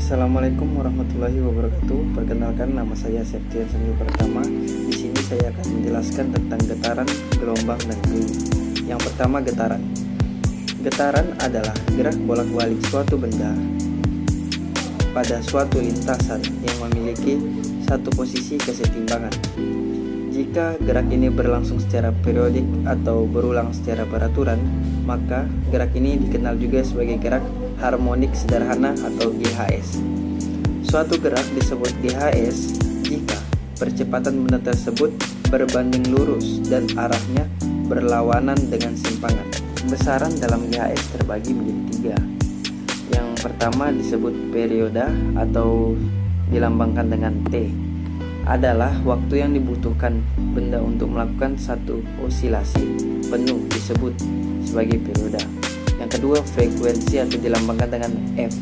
Assalamualaikum warahmatullahi wabarakatuh. Perkenalkan, nama saya Septian Semi Pertama. Di sini saya akan menjelaskan tentang getaran, gelombang, dan bunyi. Yang pertama, getaran. Getaran adalah gerak bolak-balik suatu benda pada suatu lintasan yang memiliki satu posisi kesetimbangan. Jika gerak ini berlangsung secara periodik atau berulang secara beraturan, maka gerak ini dikenal juga sebagai gerak harmonik sederhana atau GHS. Suatu gerak disebut GHS jika percepatan benda tersebut berbanding lurus dan arahnya berlawanan dengan simpangan. Besaran dalam GHS terbagi menjadi tiga. Yang pertama disebut perioda atau dilambangkan dengan T, adalah waktu yang dibutuhkan benda untuk melakukan satu osilasi penuh disebut sebagai perioda. Yang kedua, frekuensi atau dilambangkan dengan F.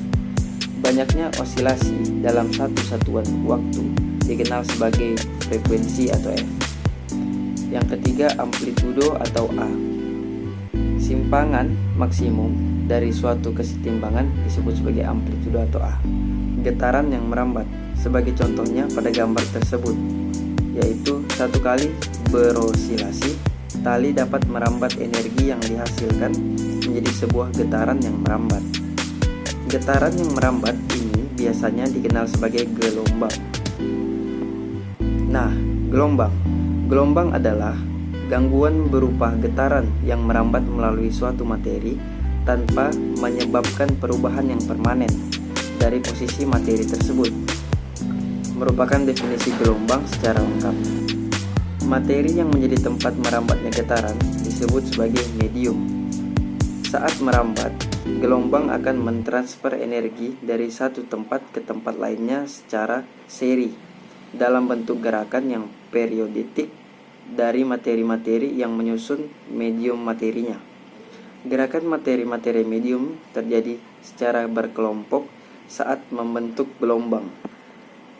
Banyaknya osilasi dalam satu satuan waktu dikenal sebagai frekuensi atau F. Yang ketiga, amplitudo atau A. Simpangan maksimum dari suatu kesetimbangan disebut sebagai amplitudo atau A. Getaran yang merambat, sebagai contohnya pada gambar tersebut, yaitu satu kali berosilasi, tali dapat merambat energi yang dihasilkan menjadi sebuah getaran yang merambat. Getaran yang merambat ini biasanya dikenal sebagai gelombang. Nah, Gelombang adalah gangguan berupa getaran yang merambat melalui suatu materi tanpa menyebabkan perubahan yang permanen dari posisi materi tersebut. Merupakan definisi gelombang secara lengkap. Materi yang menjadi tempat merambatnya getaran disebut sebagai medium. Saat merambat, gelombang akan mentransfer energi dari satu tempat ke tempat lainnya secara seri dalam bentuk gerakan yang periodik dari materi-materi yang menyusun medium materinya. Gerakan materi-materi medium terjadi secara berkelompok saat membentuk gelombang.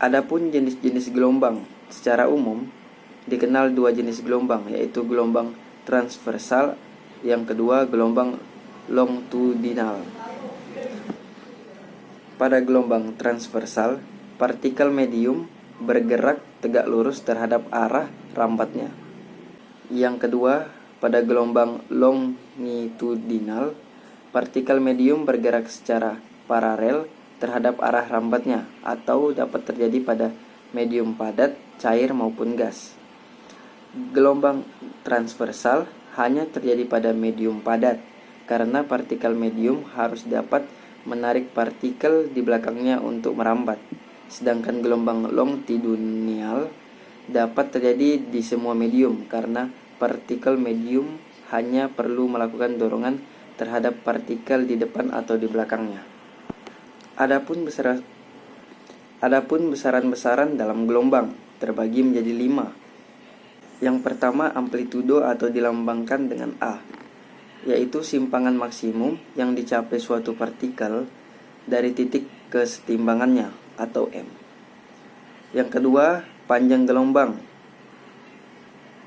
Adapun jenis-jenis gelombang secara umum dikenal dua jenis gelombang, yaitu gelombang transversal, yang kedua gelombang longitudinal. Pada gelombang transversal, partikel medium bergerak tegak lurus terhadap arah rambatnya. Yang kedua, pada gelombang longitudinal, partikel medium bergerak secara paralel terhadap arah rambatnya, atau dapat terjadi pada medium padat, cair maupun gas. Gelombang transversal hanya terjadi pada medium padat, karena partikel medium harus dapat menarik partikel di belakangnya untuk merambat. Sedangkan gelombang longitudinal dapat terjadi di semua medium, karena partikel medium hanya perlu melakukan dorongan terhadap partikel di depan atau di belakangnya. Adapun besaran-besaran dalam gelombang terbagi menjadi 5. Yang pertama, amplitudo atau dilambangkan dengan A, yaitu simpangan maksimum yang dicapai suatu partikel dari titik kesetimbangannya atau M. Yang kedua, panjang gelombang.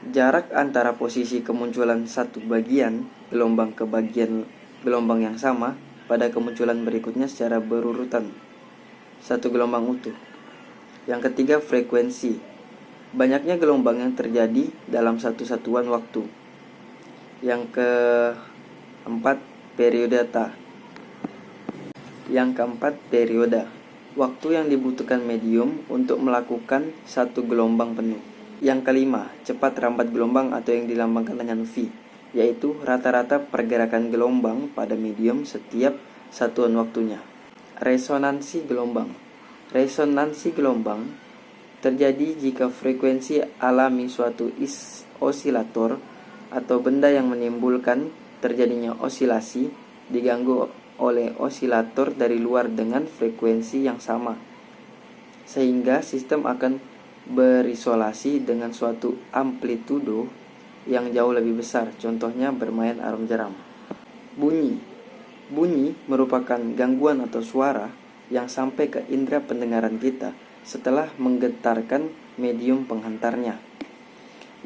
Jarak antara posisi kemunculan satu bagian gelombang ke bagian gelombang yang sama pada kemunculan berikutnya secara berurutan, satu gelombang utuh. Yang ketiga, frekuensi. Banyaknya gelombang yang terjadi dalam satu satuan waktu. Yang keempat, periodata. Yang keempat, perioda. Waktu yang dibutuhkan medium untuk melakukan satu gelombang penuh. Yang kelima, cepat rambat gelombang atau yang dilambangkan dengan V, yaitu rata-rata pergerakan gelombang pada medium setiap satuan waktunya. Resonansi gelombang. Resonansi gelombang terjadi jika frekuensi alami suatu osilator atau benda yang menimbulkan terjadinya osilasi diganggu oleh osilator dari luar dengan frekuensi yang sama, sehingga sistem akan berisolasi dengan suatu amplitudo yang jauh lebih besar. Contohnya bermain alarm jeram. Bunyi merupakan gangguan atau suara yang sampai ke indera pendengaran kita setelah menggetarkan medium penghantarnya.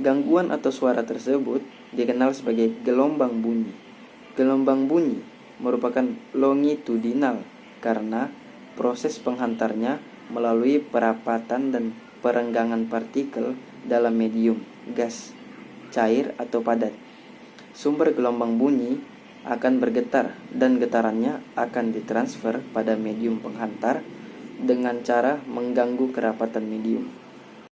Gangguan atau suara tersebut dikenal sebagai gelombang bunyi. Gelombang bunyi merupakan longitudinal karena Proses penghantarnya melalui perapatan dan perenggangan partikel dalam medium, gas, cair atau padat. Sumber gelombang bunyi akan bergetar dan getarannya akan ditransfer pada medium penghantar dengan cara mengganggu kerapatan medium.